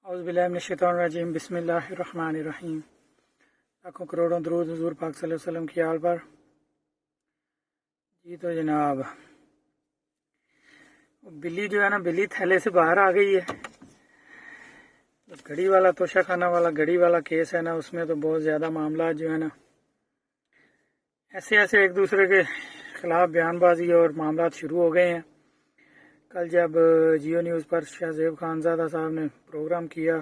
औज़ुबिल्लाहिमिनश्शैतानिर्रजीम बिस्मिल्लाहिर्रहमानिर्रहीम। लाखों करोड़ों दरूद हुज़ूर पाक सल्लल्लाहु अलैहि वसल्लम की आल पर। जी तो जनाब, बिल्ली जो है ना, बिल्ली थैले से बाहर आ गई है। घड़ी वाला तोशा खाना वाला घड़ी वाला केस है ना, उसमें तो बहुत ज़्यादा मामला जो है ना, ऐसे ऐसे एक दूसरे के खिलाफ बयानबाजी और मामला शुरू हो गए हैं। कल जब जियो न्यूज़ पर शाहज़ेब खानज़ादा साहब ने प्रोग्राम किया,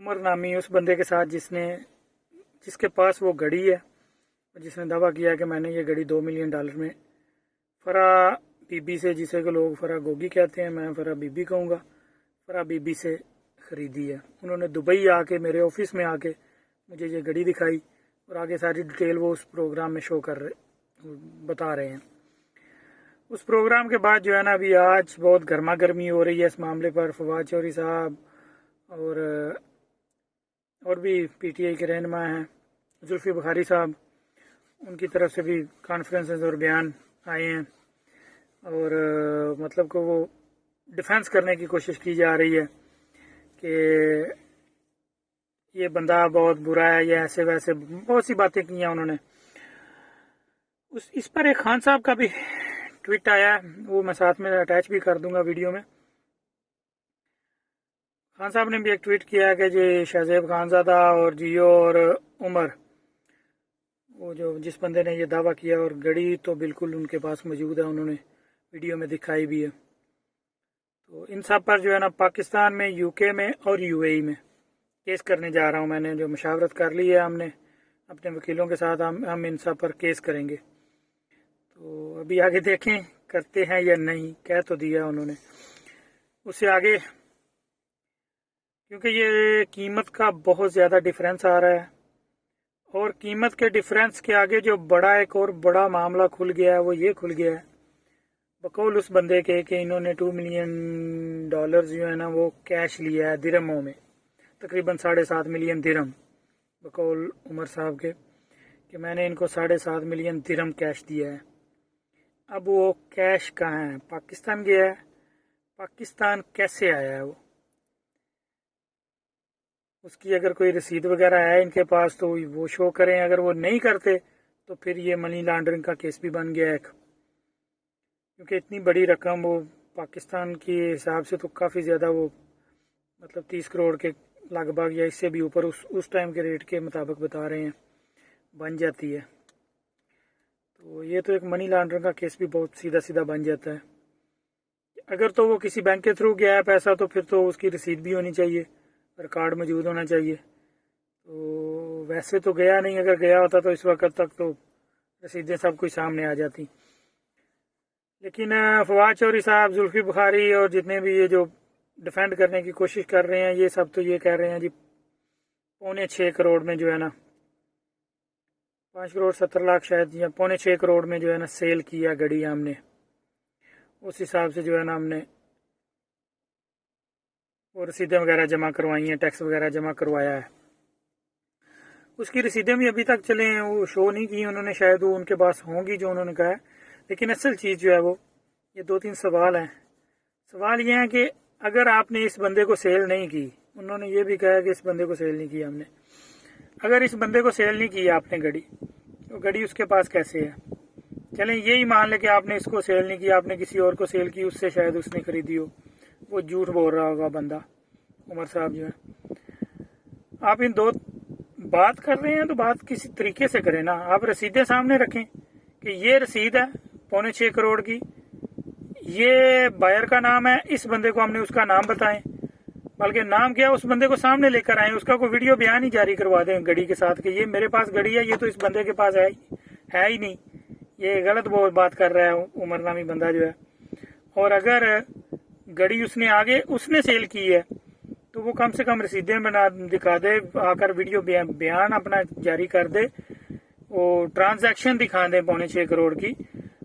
उमर नामी उस बंदे के साथ जिसके पास वो घड़ी है, जिसने दावा किया कि मैंने ये घड़ी $2 मिलियन में फरा बीबी से, जिसे को लोग फरा गोगी कहते हैं, मैं फरा बीबी कहूँगा, फरा बीबी से ख़रीदी है। उन्होंने दुबई आके मेरे ऑफिस में आके मुझे ये घड़ी दिखाई और आगे सारी डिटेल वो उस प्रोग्राम में बता रहे हैं। उस प्रोग्राम के बाद जो है ना, अभी आज बहुत गर्मा गर्मी हो रही है इस मामले पर। फवाद चौधरी साहब और भी पीटीआई के रहनुमा हैं, जुल्फी बुखारी साहब, उनकी तरफ से भी कॉन्फ्रेंसेस और बयान आए हैं और मतलब को वो डिफेंस करने की कोशिश की जा रही है कि ये बंदा बहुत बुरा है, ये ऐसे वैसे बहुत सी बातें की हैं उन्होंने। इस पर एक खान साहब का भी ट्वीट आया है, वो मैं साथ में अटैच भी कर दूंगा वीडियो में। खान साहब ने भी एक ट्वीट किया है कि जी शाहज़ेब खानज़ादा और जियो और उमर, वो जो जिस बंदे ने ये दावा किया, और घड़ी तो बिल्कुल उनके पास मौजूद है, उन्होंने वीडियो में दिखाई भी है। तो इन सब पर जो है ना, पाकिस्तान में, यूके में और यूएई में केस करने जा रहा हूँ। मैंने जो मशावरत कर ली है हमने अपने वकीलों के साथ, हम इन सब पर केस करेंगे। तो अभी आगे देखें करते हैं या नहीं। कह तो दिया उन्होंने, उससे आगे क्योंकि ये कीमत का बहुत ज़्यादा डिफरेंस आ रहा है, और कीमत के डिफरेंस के आगे जो एक और बड़ा मामला खुल गया है, वो ये खुल गया है बकौल उस बंदे के कि इन्होंने $2 मिलियन जो है ना, वो कैश लिया है दिरहमों में, तकरीबन 7.5 मिलियन दिरहम, बकौल उमर साहब के कि मैंने इनको 7.5 मिलियन दिरहम कैश दिया है। अब वो कैश कहाँ है? पाकिस्तान गया है। पाकिस्तान कैसे आया है? उसकी अगर कोई रसीद वगैरह है इनके पास तो वो शो करें। अगर वो नहीं करते तो फिर ये मनी लॉन्ड्रिंग का केस भी बन गया एक, क्योंकि इतनी बड़ी रकम वो पाकिस्तान के हिसाब से तो काफ़ी ज़्यादा, वो मतलब 30 करोड़ के लगभग या इससे भी ऊपर उस टाइम के रेट के मुताबिक बता रहे हैं बन जाती है। तो ये तो एक मनी लॉन्ड्रिंग का केस भी बहुत सीधा सीधा बन जाता है। अगर तो वो किसी बैंक के थ्रू गया है पैसा, तो फिर तो उसकी रसीद भी होनी चाहिए, रिकॉर्ड मौजूद होना चाहिए। तो वैसे तो गया नहीं, अगर गया होता तो इस वक्त तक तो रसीदें सब कुछ सामने आ जाती। लेकिन फवाद चौधरी साहब, जुल्फी बुखारी और जितने भी ये जो डिफेंड करने की कोशिश कर रहे हैं, ये सब तो ये कह रहे हैं जी 5.25 करोड़ में जो है ना, 5 करोड़ 70 लाख शायद, या 5.25 करोड़ में जो है ना सेल किया घड़ी हमने। उस हिसाब से जो है ना हमने वो रसीदें वगैरह जमा करवाई हैं, टैक्स वगैरह जमा करवाया है। उसकी रसीदें भी अभी तक चले हैं, वो शो नहीं की उन्होंने, शायद वो उनके पास होंगी जो उन्होंने कहा है। लेकिन असल चीज़ जो है वो, ये 2-3 सवाल हैं। सवाल ये है कि अगर आपने इस बंदे को सेल नहीं की, उन्होंने ये भी कहा कि इस बंदे को सेल नहीं किया हमने, अगर इस बंदे को सेल नहीं किया आपने घड़ी, तो घड़ी उसके पास कैसे है? चलें यही मान लें कि आपने इसको सेल नहीं किया, आपने किसी और को सेल की, उससे शायद उसने खरीदी हो, वो झूठ बोल रहा होगा बंदा उमर साहब जो है। आप इन दो बात कर रहे हैं तो बात किसी तरीके से करें ना। आप रसीदें सामने रखें कि ये रसीद है 5.25 करोड़ की, ये बायर का नाम है, इस बंदे को हमने उसका नाम बताएं, बल्कि नाम क्या उस बंदे को सामने लेकर आए, उसका कोई वीडियो बयान ही जारी करवा दें घड़ी के साथ कि ये मेरे पास घड़ी है, ये तो इस बंदे के पास है ही नहीं। ये गलत बहुत बात कर रहा है उमर नामी बंदा जो है। और अगर घड़ी उसने सेल की है तो वो कम से कम रसीदें बना दिखा दे, आकर वीडियो बयान अपना जारी कर दे, वो ट्रांजैक्शन दिखा दे 5.25 करोड़ की।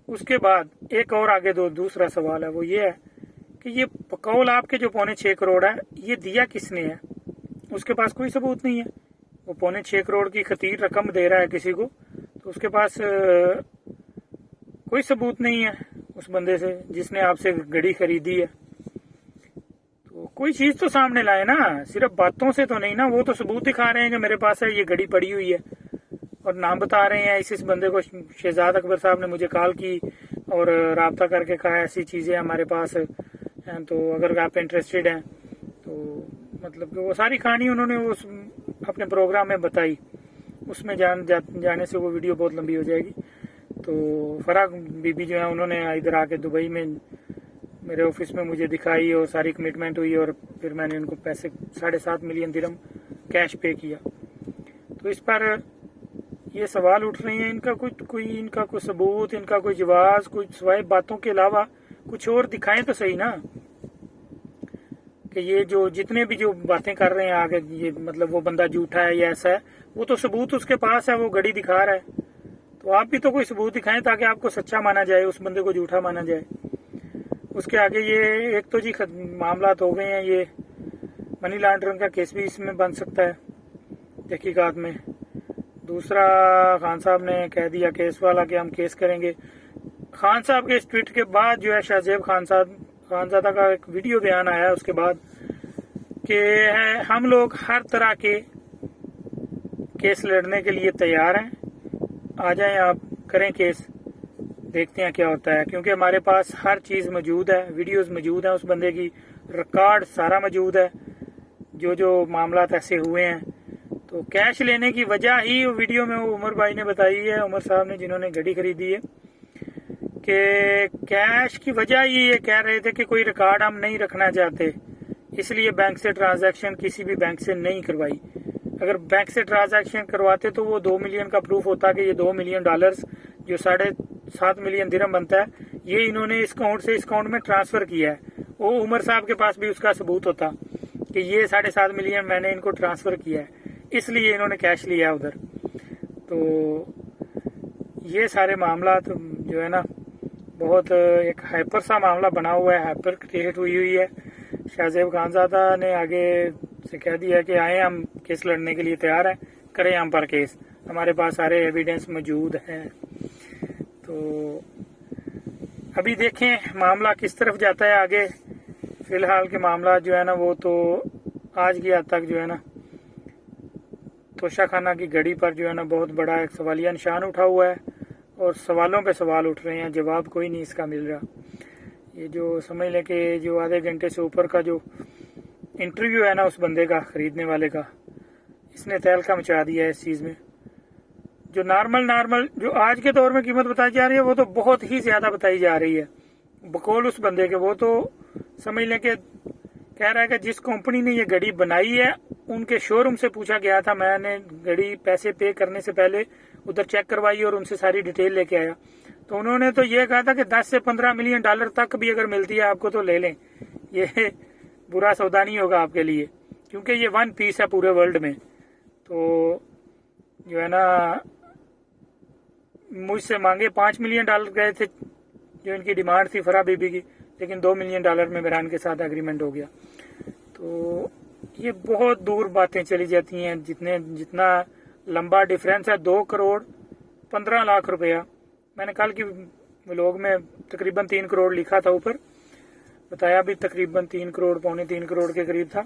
उसके बाद एक और आगे दूसरा सवाल है, वो ये है कि ये बकौल आपके जो 5.25 करोड़ है, ये दिया किसने है? उसके पास कोई सबूत नहीं है। वो 5.25 करोड़ की खतीर रकम दे रहा है किसी को, तो उसके पास कोई सबूत नहीं है उस बंदे से जिसने आपसे घड़ी खरीदी है। तो कोई चीज तो सामने लाए ना, सिर्फ बातों से तो नहीं ना। वो तो सबूत दिखा रहे हैं कि मेरे पास है, ये घड़ी पड़ी हुई है, और नाम बता रहे हैं इस बंदे को। शहजाद अकबर साहब ने मुझे कॉल की और राब्ता करके कहा ऐसी चीजें हमारे पास हैं, तो अगर आप इंटरेस्टेड हैं तो मतलब कि वो सारी कहानी उन्होंने उस अपने प्रोग्राम में बताई। उसमें जाने से वो वीडियो बहुत लंबी हो जाएगी। तो फराग बीबी जो है उन्होंने इधर आके दुबई में मेरे ऑफिस में मुझे दिखाई और सारी कमिटमेंट हुई, और फिर मैंने उनको पैसे 7.5 मिलियन दिरहम कैश पे किया। तो इस पर ये सवाल उठ रहे हैं, इनका कोई सबूत, इनका कोई जवाब, कुछ सिवाय बातों के अलावा कुछ और दिखाएं तो सही ना। कि ये जो जितने भी जो बातें कर रहे हैं आगे, ये मतलब वो बंदा झूठा है या ऐसा है, वो तो सबूत उसके पास है, वो घड़ी दिखा रहा है। तो आप भी तो कोई सबूत दिखाएं ताकि आपको सच्चा माना जाए, उस बंदे को झूठा माना जाए। उसके आगे ये एक तो जी मामला हो गए हैं, ये मनी लॉन्ड्रिंग का केस भी इसमें बन सकता है तहकीकात में। दूसरा, खान साहब ने कह दिया केस वाला कि हम केस करेंगे। खान साहब के इस ट्वीट के बाद जो है शाहजेब खानजादा का एक वीडियो बयान आया उसके बाद कि हम लोग हर तरह के केस लड़ने के लिए तैयार हैं, आ जाएं आप, करें केस, देखते हैं क्या होता है। क्योंकि हमारे पास हर चीज मौजूद है, वीडियोस मौजूद है, उस बंदे की रिकॉर्ड सारा मौजूद है, जो मामला ऐसे हुए हैं। तो कैश लेने की वजह ही वीडियो में उमर भाई ने बताई है, उमर साहब ने जिन्होंने घड़ी खरीदी है, कि कैश की वजह ये कह रहे थे कि कोई रिकॉर्ड हम नहीं रखना चाहते, इसलिए बैंक से ट्रांजैक्शन किसी भी बैंक से नहीं करवाई। अगर बैंक से ट्रांजैक्शन करवाते तो वो 2 मिलियन का प्रूफ होता कि ये $2 मिलियन जो 7.5 मिलियन दिरहम बनता है, ये इन्होंने इस अकाउंट से इस अकाउंट में ट्रांसफर किया है। वो उमर साहब के पास भी उसका सबूत होता कि ये 7.5 मिलियन मैंने इनको ट्रांसफर किया है, इसलिए इन्होंने कैश लिया उधर। तो ये सारे मामला तो जो है ना बहुत एक हाइपर सा मामला बना हुआ है, हाइपर क्रिएट हुई है। शाहजेब खानजादा ने आगे से कह दिया कि आए हम केस लड़ने के लिए तैयार हैं, करें हम पर केस, हमारे पास सारे एविडेंस मौजूद हैं। तो अभी देखें मामला किस तरफ जाता है आगे। फिलहाल के मामला जो है ना वो तो आज की हद तक जो है ना तोशा खाना की घड़ी पर जो है ना बहुत बड़ा एक सवालिया निशान उठा हुआ है, और सवालों पे सवाल उठ रहे हैं, जवाब कोई नहीं इसका मिल रहा। ये जो समझ लें कि जो आधे घंटे से ऊपर का जो इंटरव्यू है ना उस बंदे का, खरीदने वाले का, इसने तहलका मचा दिया है इस चीज़ में। जो नॉर्मल जो आज के दौर में कीमत बताई जा रही है वो तो बहुत ही ज़्यादा बताई जा रही है बकौल उस बंदे के। वो तो समझ लें कि कह रहा है कि जिस कंपनी ने ये घड़ी बनाई है उनके शोरूम से पूछा गया था, मैंने घड़ी पैसे पे करने से पहले उधर चेक करवाई और उनसे सारी डिटेल लेके आया, तो उन्होंने तो ये कहा था कि 10 से 15 मिलियन डॉलर तक भी अगर मिलती है आपको तो ले लें, ये बुरा सौदा नहीं होगा आपके लिए, क्योंकि ये 1 पीस है पूरे वर्ल्ड में। तो जो है ना मुझसे मांगे 5 मिलियन डॉलर गए थे जो इनकी डिमांड थी फराह बीबी की, लेकिन 2 मिलियन डॉलर में मेहरान के साथ एग्रीमेंट हो गया। तो ये बहुत दूर बातें चली जाती हैं, जितना लंबा डिफरेंस है, 2 करोड़ 15 लाख रुपया। मैंने कल की व्लॉग में तकरीबन 3 करोड़ लिखा था, ऊपर बताया भी तकरीबन 3 करोड़ पौने 3 करोड़ के करीब था,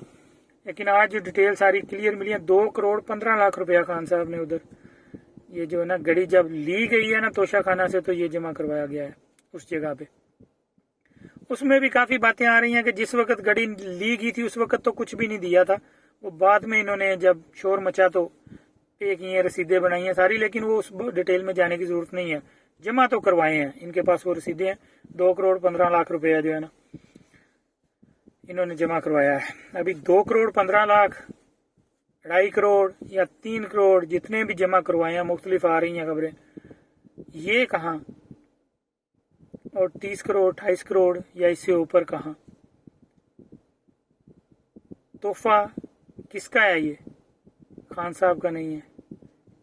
लेकिन आज जो डिटेल सारी क्लियर मिली है 2 करोड़ 15 लाख रुपया खान साहब ने उधर ये जो है ना घड़ी जब ली गई है ना तोशा खाना से, तो ये जमा करवाया गया है उस जगह पे। उसमें भी काफी बातें आ रही हैं कि जिस वक्त घड़ी ली गई थी उस वक्त तो कुछ भी नहीं दिया था, वो बाद में इन्होंने जब शोर मचा तो पे की हैं, रसीदें बनाई हैं सारी, लेकिन वो उस डिटेल में जाने की जरूरत नहीं है, जमा तो करवाए हैं, इनके पास वो रसीदें हैं। 2 करोड़ 15 लाख रुपया जो है ना इन्होंने जमा करवाया है। अभी 2 करोड़ 15 लाख, 2.5 करोड़ या 3 करोड़ जितने भी जमा करवाए हैं, मुख्तलिफ आ रही हैं खबरें, ये कहाँ, और 30 करोड़ 28 करोड़ या इससे ऊपर कहाँ। तोहफा किसका है? ये खान साहब का नहीं है,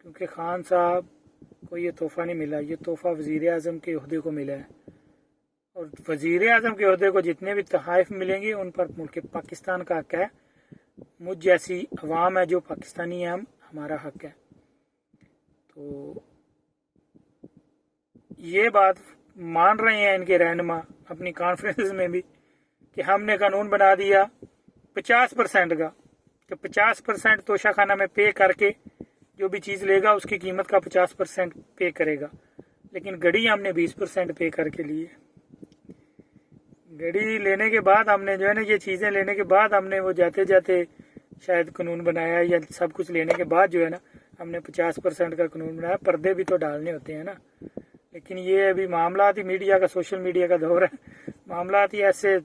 क्योंकि खान साहब को ये तोहफा नहीं मिला, ये तोहफा वजीर आज़म के ओहदे को मिला है, और वजीर आज़म के ओहदे को जितने भी तोहफ़े मिलेंगे उन पर मुल्क पाकिस्तान का हक है। मुझ जैसी अवाम है जो पाकिस्तानी है, हमारा हक है। तो ये बात मान रहे हैं इनके रहनुमा अपनी कॉन्फ्रेंस में भी कि हमने कानून बना दिया 50% का, तो 50% तोशा खाना में पे करके जो भी चीज़ लेगा उसकी कीमत का 50% पे करेगा। लेकिन घड़ी हमने 20% पे करके ली है। घड़ी लेने के बाद हमने जो है ना, ये चीज़ें लेने के बाद हमने वो जाते जाते शायद कानून बनाया, या सब कुछ लेने के बाद जो है ना हमने 50% का कानून बनाया। पर्दे भी तो डालने होते हैं ना। लेकिन ये अभी मामला ही मीडिया का, सोशल मीडिया का दौर है। मामला ही ऐसे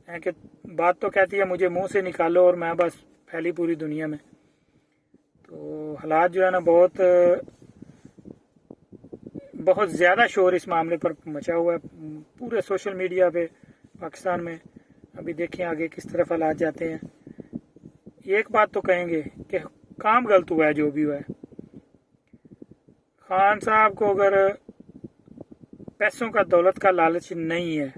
हैं कि बात तो कहती है मुझे मुंह से निकालो और मैं बस फैली पूरी दुनिया में। तो हालात जो है ना बहुत ज़्यादा शोर इस मामले पर मचा हुआ है पूरे सोशल मीडिया पे पाकिस्तान में। अभी देखें आगे किस तरफ हालात जाते हैं। एक बात तो कहेंगे कि काम गलत हुआ है जो भी हुआ है। खान साहब को अगर पैसों का, दौलत का लालच नहीं है,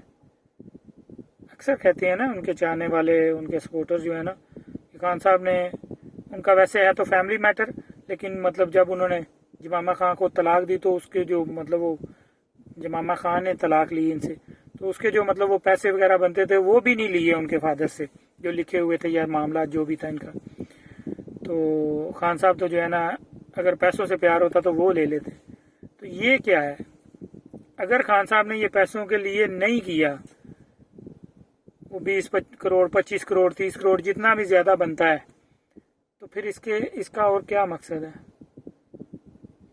अक्सर कहते हैं ना उनके चाहने वाले, उनके सपोर्टर जो है ना, कि खान साहब ने, उनका वैसे है तो फैमिली मैटर, लेकिन मतलब जब उन्होंने जमामा खान को तलाक दी तो उसके जो मतलब वो जमामा खान ने तलाक ली इनसे, तो उसके जो मतलब वो पैसे वगैरह बनते थे वो भी नहीं लिए उनके फादर से, जो लिखे हुए थे या मामला जो भी था इनका। तो खान साहब तो जो है ना अगर पैसों से प्यार होता तो वो ले लेते। तो ये क्या है, अगर खान साहब ने ये पैसों के लिए नहीं किया, वो 20 करोड़ 25 करोड़ 30 करोड़ जितना भी ज़्यादा बनता है, तो फिर इसका और क्या मकसद है।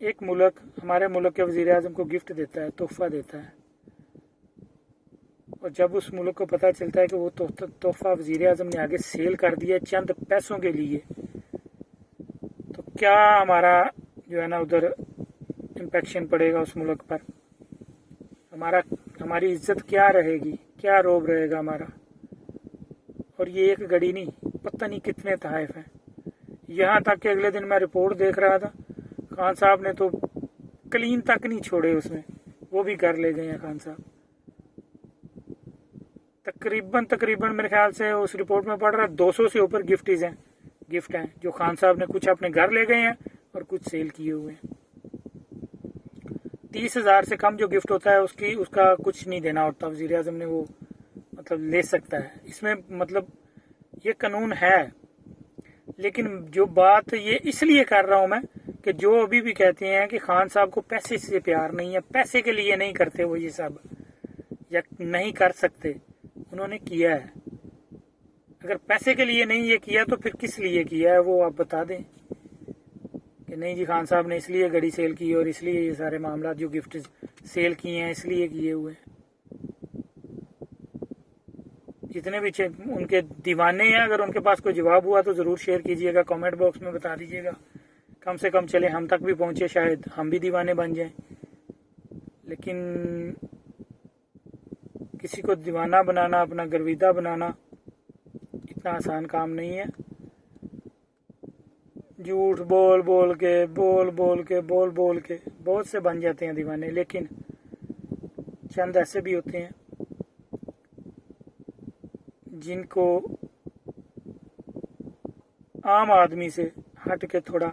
एक मुल्क, हमारे मुल्क के वज़ीर आज़म को गिफ्ट देता है, तोहफा देता है, और जब उस मुल्क को पता चलता है कि वो तोहफा वज़ीर आज़म ने आगे सेल कर दिया चंद पैसों के लिए, तो क्या हमारा जो है ना उधर इम्पेक्शन पड़ेगा उस मुल्क पर। हमारी इज्जत क्या रहेगी, क्या रोब रहेगा हमारा। और ये एक घड़ी नहीं, पता नहीं कितने तहफ़ हैं। यहाँ तक कि अगले दिन मैं रिपोर्ट देख रहा था, खान साहब ने तो क्लीन तक नहीं छोड़े उसमें, वो भी घर ले गए हैं खान साहब। तकरीबन मेरे ख्याल से उस रिपोर्ट में पढ़ रहा 200 से ऊपर गिफ्ट हैं जो खान साहब ने कुछ अपने घर ले गए हैं और कुछ सेल किए हुए हैं। 30,000 से कम जो गिफ्ट होता है उसका कुछ नहीं देना होता। वज़ीर आज़म ने वो मतलब ले सकता है, इसमें मतलब ये कानून है। लेकिन जो बात ये इसलिए कर रहा हूँ मैं कि जो अभी भी कहते हैं कि खान साहब को पैसे से प्यार नहीं है, पैसे के लिए नहीं करते वो ये सब, या नहीं कर सकते, उन्होंने किया है। अगर पैसे के लिए नहीं ये किया तो फिर किस लिए किया है वो आप बता दें कि नहीं जी खान साहब ने इसलिए घड़ी सेल की और इसलिए ये सारे मामला जो गिफ्ट सेल किए हैं इसलिए किए हुए हैं। जितने भी उनके दीवाने हैं, अगर उनके पास कोई जवाब हुआ तो ज़रूर शेयर कीजिएगा, कमेंट बॉक्स में बता दीजिएगा। कम से कम चले हम तक भी पहुँचे, शायद हम भी दीवाने बन जाएं। लेकिन किसी को दीवाना बनाना, अपना गर्विदा बनाना इतना आसान काम नहीं है। झूठ बोल बोल के बहुत से बन जाते हैं दीवाने, लेकिन चंद ऐसे भी होते हैं जिनको आम आदमी से हट के थोड़ा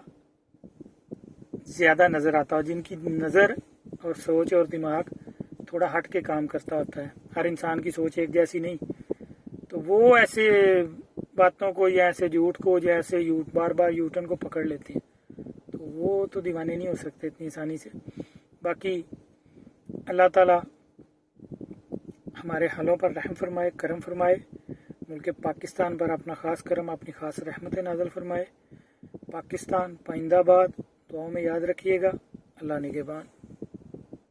ज़्यादा नज़र आता हो, जिनकी नज़र और सोच और दिमाग थोड़ा हट के काम करता होता है। हर इंसान की सोच एक जैसी नहीं, तो वो ऐसे बातों को या ऐसे झूठ को या ऐसे बार बार यूटर्न को पकड़ लेते हैं, तो वो तो दीवाने नहीं हो सकते इतनी आसानी से। बाकी अल्लाह ताला हमारे हालों पर रहम फरमाए, करम फरमाए, मुल्क पाकिस्तान पर अपना ख़ास करम, अपनी ख़ास रहमत नाज़िल फरमाए। पाकिस्तान पाइंदाबाद, दुआओं में याद रखिएगा। अल्लाह निगहबान।